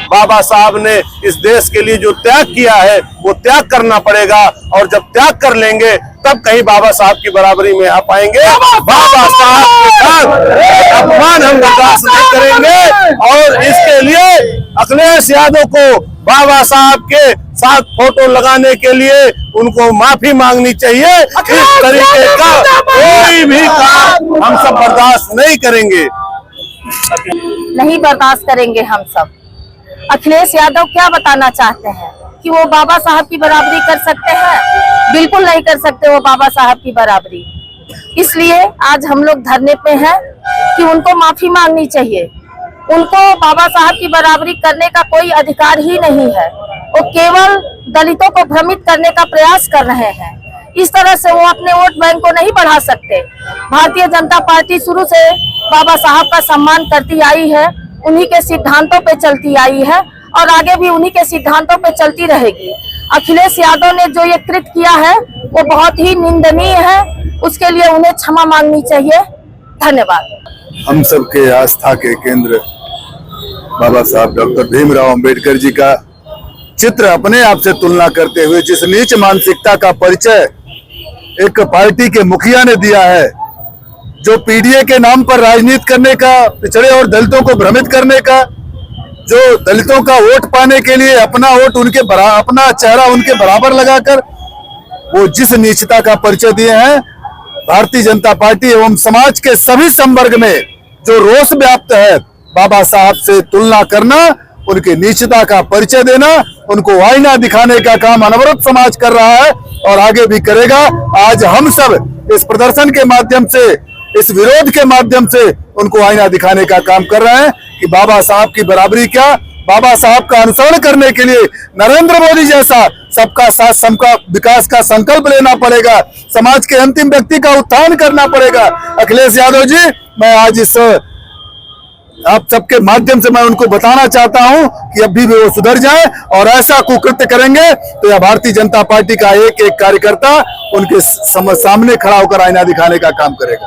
बाबा साहब ने इस देश के लिए जो त्याग किया है वो त्याग करना पड़ेगा, और जब त्याग कर लेंगे तब कहीं बाबा साहब की बराबरी में आ पाएंगे। बाबा साहब के साथ अपमान हम बर्दाश्त नहीं करेंगे, और इसके लिए अखिलेश यादव को बाबा साहब के साथ फोटो लगाने के लिए उनको माफी मांगनी चाहिए। इस तरीके का कोई भी काम हम सब बर्दाश्त नहीं करेंगे, नहीं बर्दाश्त करेंगे हम सब। अखिलेश यादव क्या बताना चाहते हैं कि वो बाबा साहब की बराबरी कर सकते हैं? बिल्कुल नहीं कर सकते वो बाबा साहब की बराबरी। इसलिए आज हम लोग धरने पे हैं कि उनको माफी मांगनी चाहिए। उनको बाबा साहब की बराबरी करने का कोई अधिकार ही नहीं है। वो केवल दलितों को भ्रमित करने का प्रयास कर रहे हैं। इस तरह से वो अपने वोट बैंक को नहीं बढ़ा सकते। भारतीय जनता पार्टी शुरू से बाबा साहब का सम्मान करती आई है, उन्हीं के सिद्धांतों पे चलती आई है और आगे भी उन्हीं के सिद्धांतों पे चलती रहेगी। अखिलेश यादव ने जो ये कृत्य किया है वो बहुत ही निंदनीय है, उसके लिए उन्हें क्षमा मांगनी चाहिए। धन्यवाद। हम सबके आस्था के केंद्र बाबा साहब डॉक्टर भीमराव अंबेडकर जी का चित्र अपने आप से तुलना करते हुए जिस नीच मानसिकता का परिचय एक पार्टी के मुखिया ने दिया है, जो पीडीए के नाम पर राजनीति करने का, पिछड़े और दलितों को भ्रमित करने का, जो दलितों का वोट पाने के लिए अपना वोट अपना चेहरा उनके बराबर लगाकर वो जिस नीचता का परिचय दिए हैं, भारतीय जनता पार्टी एवं समाज के सभी संवर्ग में जो रोष व्याप्त है, बाबा साहब से तुलना करना, उनकी नीचता का परिचय देना, उनको आईना दिखाने का काम अनवरत समाज कर रहा है और आगे भी करेगा। आज हम सब इस प्रदर्शन के माध्यम से, इस विरोध के माध्यम से उनको आईना दिखाने का काम कर रहे हैं कि बाबा साहब की बराबरी क्या, बाबा साहब का अनुसरण करने के लिए नरेंद्र मोदी जैसा सबका साथ सबका विकास का संकल्प लेना पड़ेगा, समाज के अंतिम व्यक्ति का उत्थान करना पड़ेगा। अखिलेश यादव जी, मैं आज इस आप सबके माध्यम से मैं उनको बताना चाहता हूं कि अभी भी वो सुधर जाए, और ऐसा कुकृत्य करेंगे तो यह भारतीय जनता पार्टी का एक एक कार्यकर्ता उनके सामने खड़ा होकर आईना दिखाने का काम करेगा।